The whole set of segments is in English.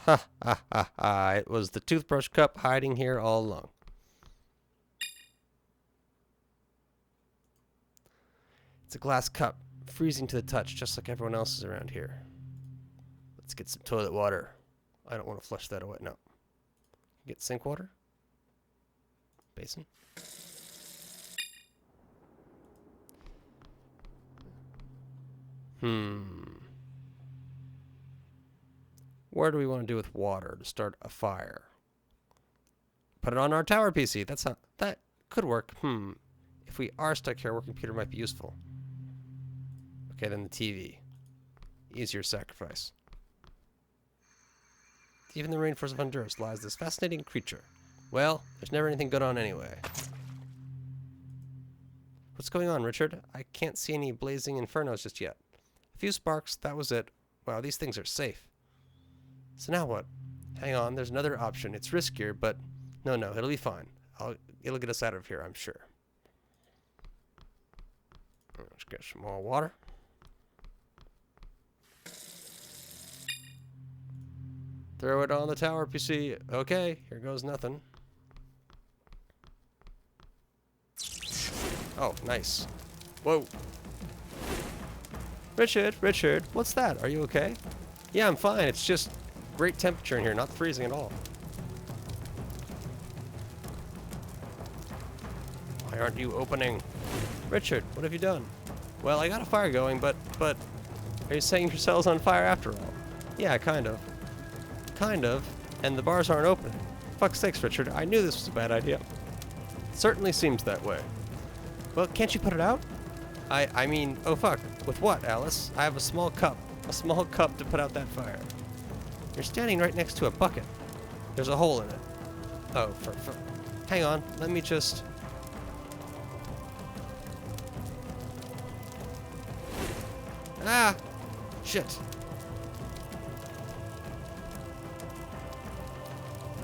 Ha ha ha ha. It was the toothbrush cup hiding here all along. It's a glass cup, freezing to the touch, just like everyone else's around here. Let's get some toilet water. I don't want to flush that away. No. Get sink water? Basin? What do we want to do with water to start a fire? Put it on our tower PC. That could work. If we are stuck here, our computer might be useful. Okay, then the TV. Easier sacrifice. Even in the rainforest of Honduras lies this fascinating creature. Well, there's never anything good on anyway. What's going on, Richard? I can't see any blazing infernos just yet. A few sparks, that was it. Wow, these things are safe. So now what? Hang on, there's another option. It's riskier, but no, it'll be fine. It'll get us out of here, I'm sure. Let's get some more water. Throw it on the tower PC. Okay, here goes nothing. Oh, nice. Whoa. Richard, what's that? Are you okay? Yeah, I'm fine. It's just great temperature in here, not freezing at all. Why aren't you opening? Richard, what have you done? Well, I got a fire going, but are you setting yourselves on fire after all? Yeah, kind of. And the bars aren't opening. Fuck's sakes, Richard, I knew this was a bad idea. Certainly seems that way. Well, can't you put it out? I mean, oh fuck, with what, Alice? I have a small cup to put out that fire. You're standing right next to a bucket. There's a hole in it. Oh, hang on, let me just... Ah! Shit.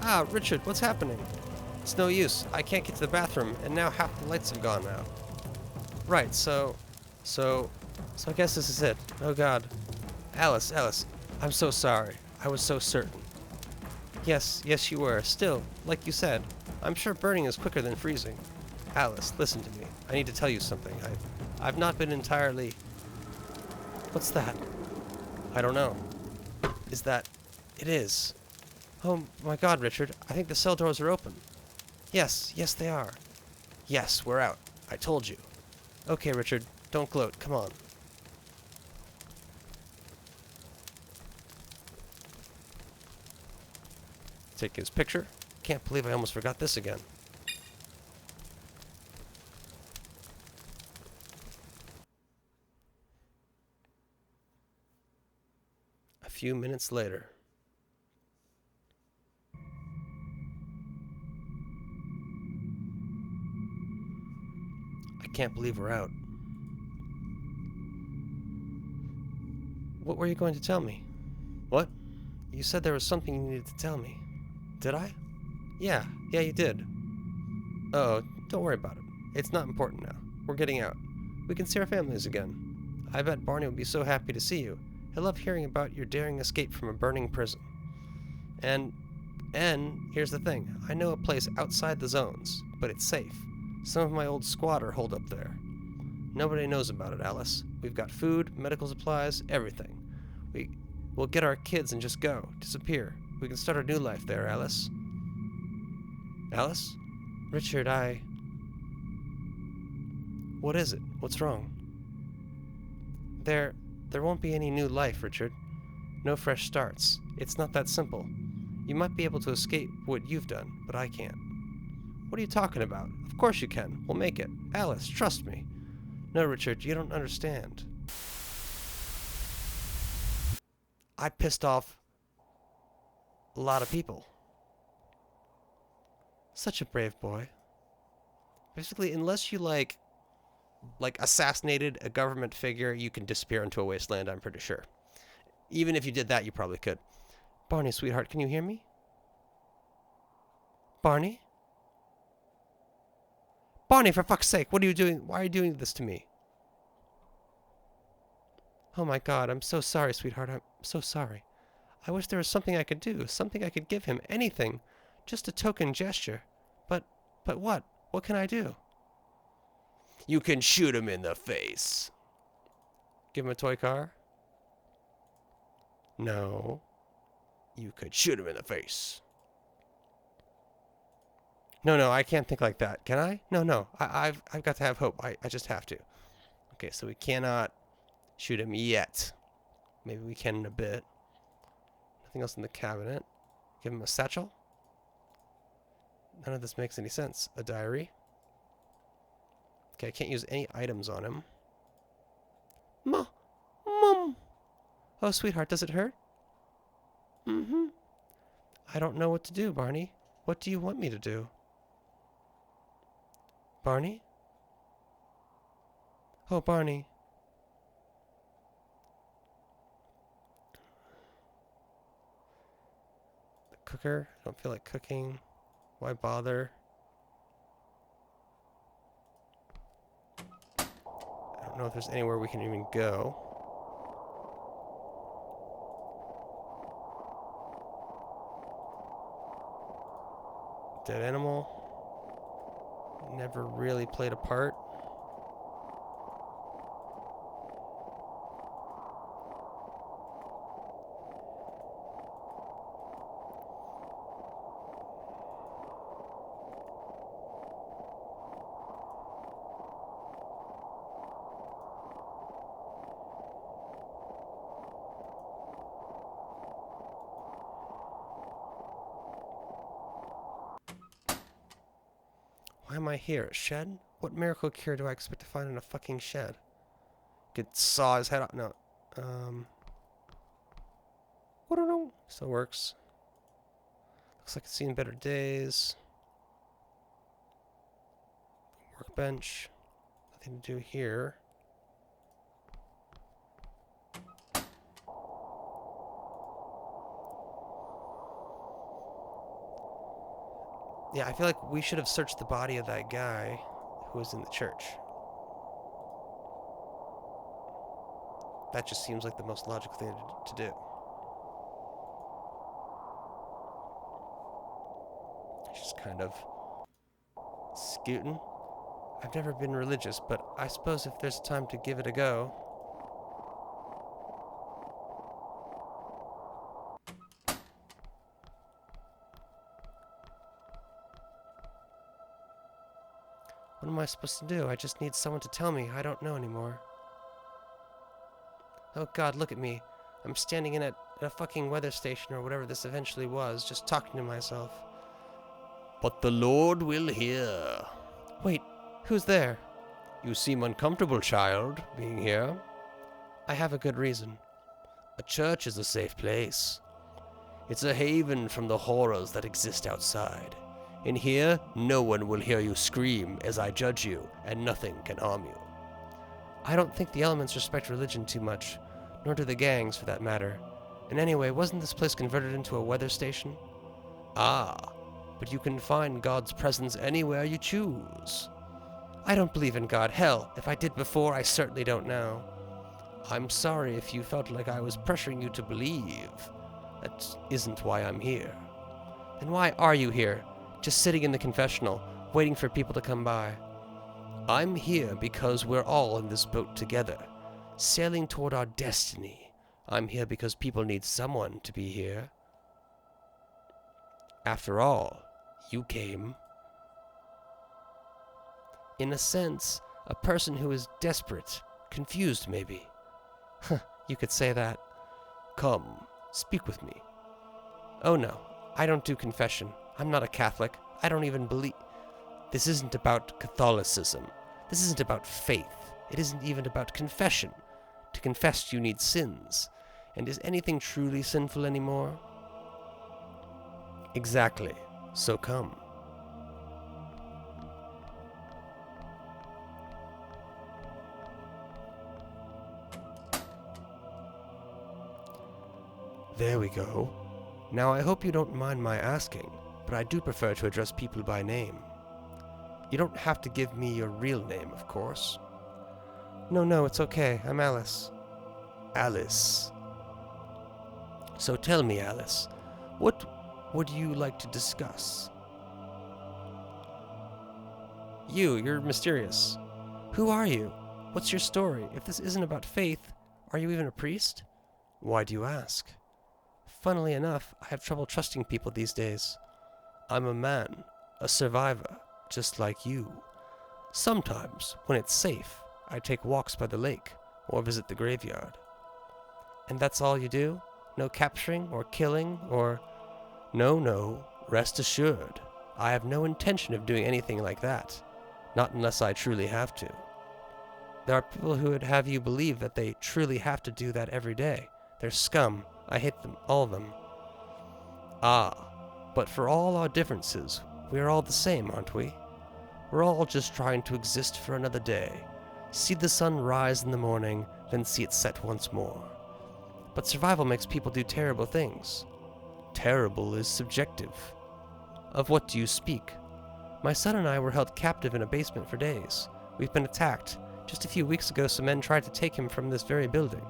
Ah, Richard, what's happening? It's no use. I can't get to the bathroom, and now half the lights have gone out. Right, so I guess this is it. Oh God. Alice, I'm so sorry. I was so certain. Yes, you were. Still, like you said, I'm sure burning is quicker than freezing. Alice, listen to me. I need to tell you something. I've not been entirely... What's that? I don't know. Is that... It is. Oh my God, Richard. I think the cell doors are open. Yes, they are. Yes, we're out. I told you. Okay, Richard. Don't gloat. Come on. Take his picture. Can't believe I almost forgot this again. A few minutes later. I can't believe we're out. What were you going to tell me? What? You said there was something you needed to tell me. Did I? Yeah, you did. Oh, don't worry about it. It's not important now. We're getting out. We can see our families again. I bet Barney will be so happy to see you. He'll love hearing about your daring escape from a burning prison. And here's the thing. I know a place outside the zones, but it's safe. Some of my old squad are holed up there. Nobody knows about it, Alice. We've got food, medical supplies, everything. We'll get our kids and just go. Disappear. We can start a new life there, Alice. Alice? Richard, What is it? What's wrong? There won't be any new life, Richard. No fresh starts. It's not that simple. You might be able to escape what you've done, but I can't. What are you talking about? Of course you can. We'll make it. Alice, trust me. No, Richard, you don't understand. I pissed off a lot of people. Such a brave boy. Basically, unless you like assassinated a government figure, you can disappear into a wasteland, I'm pretty sure. Even if you did that, you probably could. Barney, sweetheart, can you hear me? Barney? Barney, for fuck's sake, what are you doing? Why are you doing this to me? Oh my God, I'm so sorry, sweetheart. I'm so sorry. I wish there was something I could do, something I could give him, anything. Just a token gesture. But what? What can I do? You can shoot him in the face. Give him a toy car? No. You could shoot him in the face. No, I can't think like that. Can I? No. I've got to have hope. I just have to. Okay, so we cannot shoot him yet. Maybe we can in a bit. Nothing else in the cabinet. Give him a satchel. None of this makes any sense. A diary. Okay, I can't use any items on him. Mom! Oh, sweetheart, does it hurt? Mm-hmm. I don't know what to do, Barney. What do you want me to do? Barney? Oh, Barney. The cooker? I don't feel like cooking. Why bother? I don't know if there's anywhere we can even go. Dead animal. Never really played a part. Why am I here? A shed? What miracle cure do I expect to find in a fucking shed? Could saw his head off. No. Still works. Looks like it's seen better days. Workbench. Nothing to do here. Yeah, I feel like we should have searched the body of that guy who was in the church. That just seems like the most logical thing to do. Just kind of scooting. I've never been religious, but I suppose if there's time to give it a go. What am I supposed to do? I just need someone to tell me. I don't know anymore. Oh God, look at me. I'm standing in at a fucking weather station or whatever this eventually was, just talking to myself. But the Lord will hear. Wait, who's there? You seem uncomfortable, child, being here. I have a good reason. A church is a safe place. It's a haven from the horrors that exist outside. In here, no one will hear you scream as I judge you, and nothing can harm you. I don't think the elements respect religion too much, nor do the gangs, for that matter. And anyway, wasn't this place converted into a weather station? Ah, but you can find God's presence anywhere you choose. I don't believe in God. Hell, if I did before, I certainly don't now. I'm sorry if you felt like I was pressuring you to believe. That isn't why I'm here. Then why are you here? Just sitting in the confessional, waiting for people to come by. I'm here because we're all in this boat together, sailing toward our destiny. I'm here because people need someone to be here. After all, you came. In a sense, a person who is desperate, confused maybe. You could say that. Come, speak with me. Oh no, I don't do confession. I'm not a Catholic. I don't even believe... This isn't about Catholicism. This isn't about faith. It isn't even about confession. To confess you need sins. And is anything truly sinful anymore? Exactly. So come. There we go. Now I hope you don't mind my asking, but I do prefer to address people by name. You don't have to give me your real name, of course. No, it's okay. I'm Alice. Alice. So tell me, Alice, what would you like to discuss? You're mysterious. Who are you? What's your story? If this isn't about faith, are you even a priest? Why do you ask? Funnily enough, I have trouble trusting people these days. I'm a man, a survivor, just like you. Sometimes, when it's safe, I take walks by the lake or visit the graveyard. And that's all you do? No capturing or killing or... No, rest assured. I have no intention of doing anything like that. Not unless I truly have to. There are people who would have you believe that they truly have to do that every day. They're scum. I hate them, all of them. Ah, but for all our differences, we're all the same, aren't we? We're all just trying to exist for another day. See the sun rise in the morning, then see it set once more. But survival makes people do terrible things. Terrible is subjective. Of what do you speak? My son and I were held captive in a basement for days. We've been attacked. Just a few weeks ago, some men tried to take him from this very building.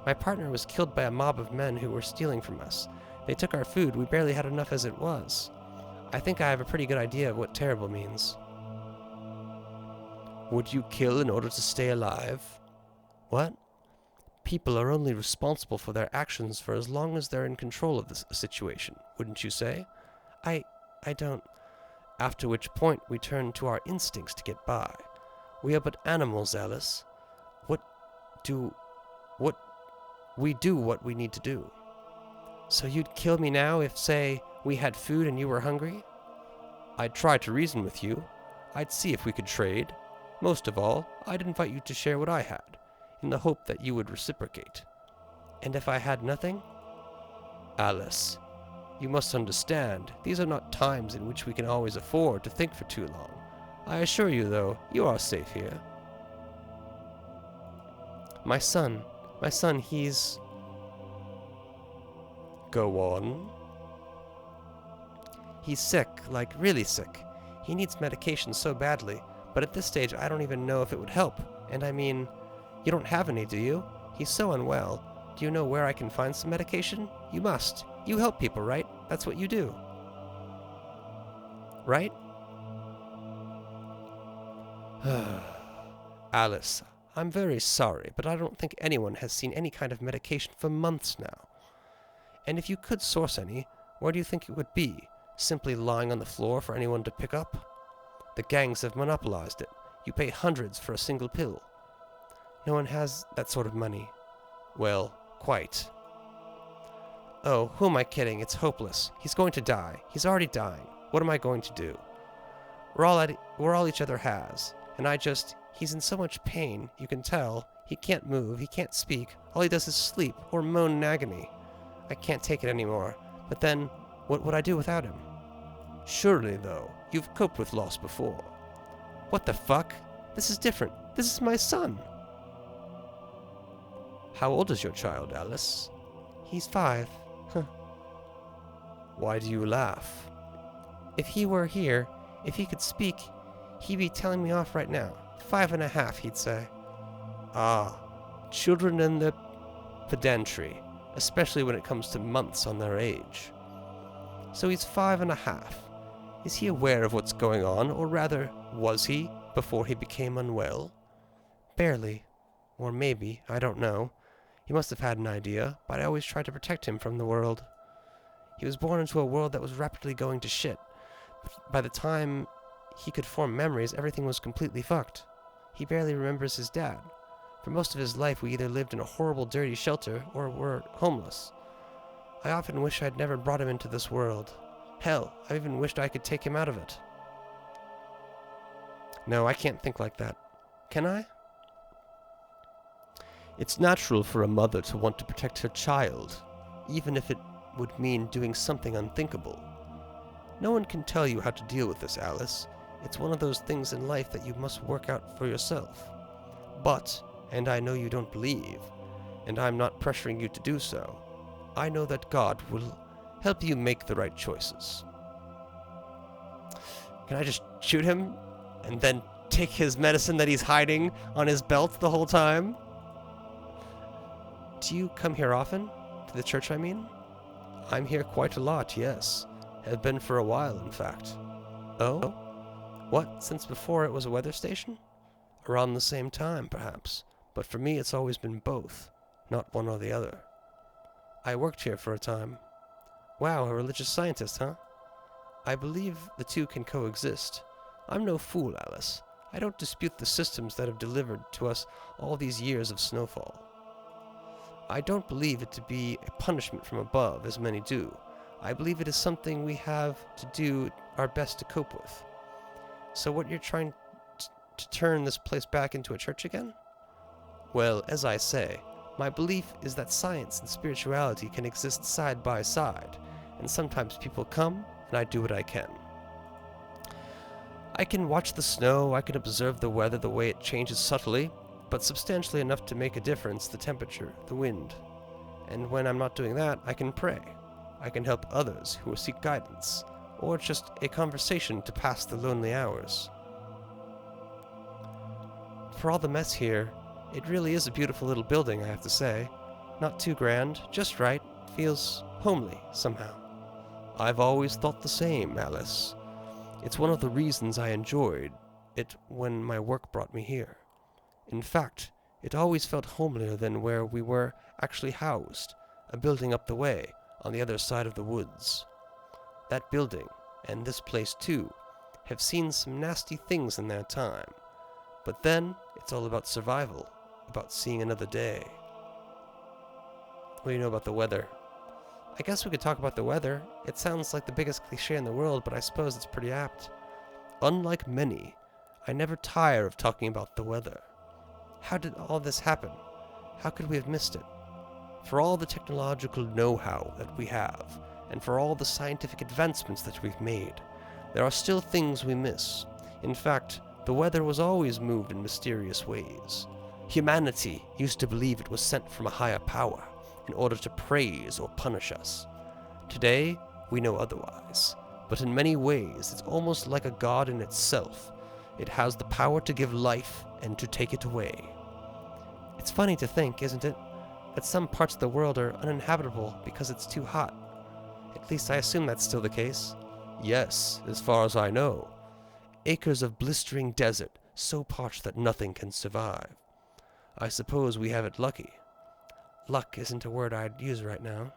My partner was killed by a mob of men who were stealing from us. They took our food. We barely had enough as it was. I think I have a pretty good idea of what terrible means. Would you kill in order to stay alive? What? People are only responsible for their actions for as long as they're in control of the situation, wouldn't you say? I don't... After which point we turn to our instincts to get by. We are but animals, Alice. We do what we need to do. So you'd kill me now if, say, we had food and you were hungry? I'd try to reason with you. I'd see if we could trade. Most of all, I'd invite you to share what I had, in the hope that you would reciprocate. And if I had nothing? Alice, you must understand, these are not times in which we can always afford to think for too long. I assure you, though, you are safe here. My son, he's... Go on. He's sick, like really sick. He needs medication so badly, but at this stage I don't even know if it would help. And I mean, you don't have any, do you? He's so unwell. Do you know where I can find some medication? You must. You help people, right? That's what you do. Right? Alice, I'm very sorry, but I don't think anyone has seen any kind of medication for months now. And if you could source any, where do you think it would be? Simply lying on the floor for anyone to pick up? The gangs have monopolized it. You pay hundreds for a single pill. No one has that sort of money. Well, quite. Oh, who am I kidding? It's hopeless. He's going to die. He's already dying. What am I going to do? We're all each other has. And he's in so much pain, you can tell. He can't move, he can't speak. All he does is sleep or moan in agony. I can't take it anymore. But then, what would I do without him? Surely, though, you've coped with loss before. What the fuck? This is different. This is my son. How old is your child, Alice? He's 5. Huh. Why do you laugh? If he were here, if he could speak, he'd be telling me off right now. 5.5, he'd say. Ah, children and their pedantry, especially when it comes to months on their age. So he's 5.5. Is he aware of what's going on, or rather, was he, before he became unwell? Barely. Or maybe, I don't know. He must have had an idea, but I always tried to protect him from the world. He was born into a world that was rapidly going to shit. By the time he could form memories, everything was completely fucked. He barely remembers his dad. For most of his life, we either lived in a horrible, dirty shelter, or were homeless. I often wish I'd never brought him into this world. Hell, I even wished I could take him out of it. No, I can't think like that. Can I? It's natural for a mother to want to protect her child, even if it would mean doing something unthinkable. No one can tell you how to deal with this, Alice. It's one of those things in life that you must work out for yourself. But, and I know you don't believe, and I'm not pressuring you to do so, I know that God will help you make the right choices. Can I just shoot him, and then take his medicine that he's hiding on his belt the whole time? Do you come here often? To the church, I mean? I'm here quite a lot, yes. Have been for a while, in fact. Oh? What, since before it was a weather station? Around the same time, perhaps. But for me, it's always been both, not one or the other. I worked here for a time. Wow, a religious scientist, huh? I believe the two can coexist. I'm no fool, Alice. I don't dispute the systems that have delivered to us all these years of snowfall. I don't believe it to be a punishment from above, as many do. I believe it is something we have to do our best to cope with. So what, you're trying to turn this place back into a church again? Well, as I say, my belief is that science and spirituality can exist side by side, and sometimes people come, and I do what I can. I can watch the snow, I can observe the weather the way it changes subtly, but substantially enough to make a difference, the temperature, the wind. And when I'm not doing that, I can pray. I can help others who seek guidance, or just a conversation to pass the lonely hours. For all the mess here, it really is a beautiful little building, I have to say. Not too grand, just right, feels homely somehow. I've always thought the same, Alice. It's one of the reasons I enjoyed it when my work brought me here. In fact, it always felt homelier than where we were actually housed, a building up the way, on the other side of the woods. That building, and this place too, have seen some nasty things in their time. But then, it's all about survival, about seeing another day. What do you know about the weather? I guess we could talk about the weather. It sounds like the biggest cliché in the world, but I suppose it's pretty apt. Unlike many, I never tire of talking about the weather. How did all this happen? How could we have missed it? For all the technological know-how that we have, and for all the scientific advancements that we've made, there are still things we miss. In fact, the weather was always moved in mysterious ways. Humanity used to believe it was sent from a higher power in order to praise or punish us. Today, we know otherwise, but in many ways it's almost like a god in itself. It has the power to give life and to take it away. It's funny to think, isn't it, that some parts of the world are uninhabitable because it's too hot. At least I assume that's still the case. Yes, as far as I know. Acres of blistering desert, so parched that nothing can survive. I suppose we have it lucky. Luck isn't a word I'd use right now.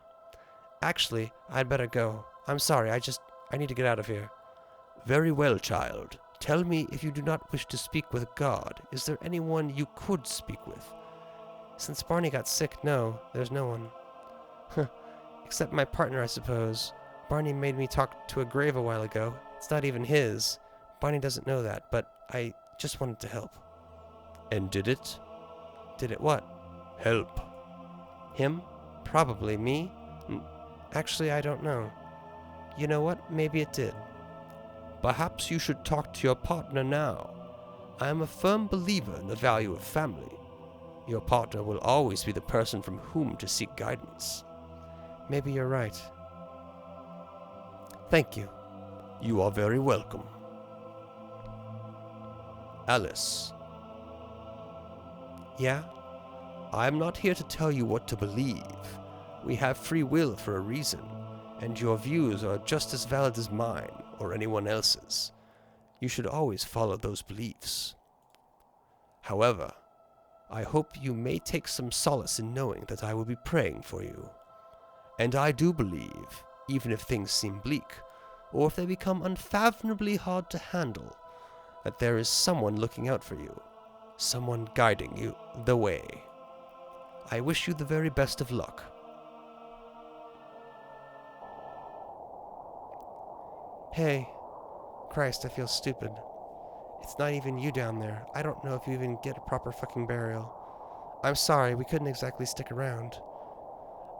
Actually, I'd better go. I'm sorry, I need to get out of here. Very well, child. Tell me, if you do not wish to speak with God, is there anyone you could speak with? Since Barney got sick, no, there's no one. Except my partner, I suppose. Barney made me talk to a grave a while ago. It's not even his. Barney doesn't know that, but I just wanted to help. And did it? Did it what? Help. Him? Probably. Me? Actually, I don't know. You know what? Maybe it did. Perhaps you should talk to your partner now. I am a firm believer in the value of family. Your partner will always be the person from whom to seek guidance. Maybe you're right. Thank you. You are very welcome. Alice. Yeah? I am not here to tell you what to believe. We have free will for a reason, and your views are just as valid as mine or anyone else's. You should always follow those beliefs. However, I hope you may take some solace in knowing that I will be praying for you. And I do believe, even if things seem bleak, or if they become unfathomably hard to handle, that there is someone looking out for you, someone guiding you the way. I wish you the very best of luck. Hey, Christ, I feel stupid. It's not even you down there. I don't know if you even get a proper fucking burial. I'm sorry, we couldn't exactly stick around.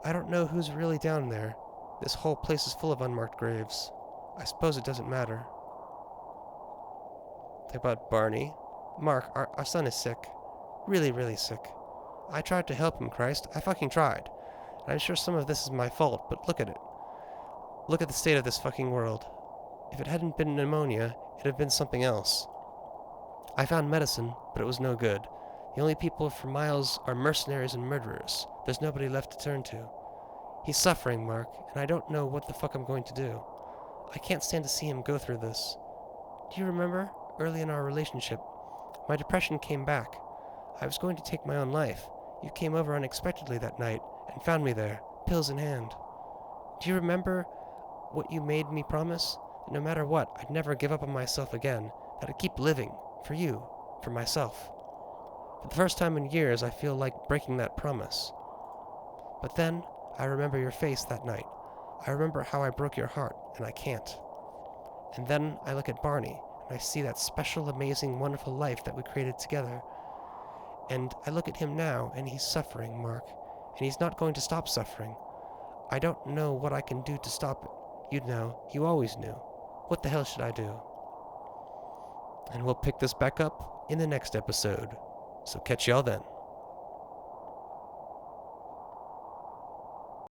I don't know who's really down there. This whole place is full of unmarked graves. I suppose it doesn't matter. Think about Barney. Mark, our son is sick. Really, really sick. I tried to help him, Christ. I fucking tried. And I'm sure some of this is my fault, but look at it. Look at the state of this fucking world. If it hadn't been pneumonia, it'd have been something else. I found medicine, but it was no good. The only people for miles are mercenaries and murderers. There's nobody left to turn to. He's suffering, Mark, and I don't know what the fuck I'm going to do. I can't stand to see him go through this. Do you remember, early in our relationship, my depression came back. I was going to take my own life. You came over unexpectedly that night and found me there, pills in hand. Do you remember what you made me promise? No matter what, I'd never give up on myself again, that I'd keep living, for you, for myself. For the first time in years, I feel like breaking that promise. But then, I remember your face that night. I remember how I broke your heart, and I can't. And then I look at Barney, and I see that special, amazing, wonderful life that we created together. And I look at him now, and he's suffering, Mark, and he's not going to stop suffering. I don't know what I can do to stop it. You know, you always knew. What the hell should I do? And we'll pick this back up in the next episode. So catch y'all then.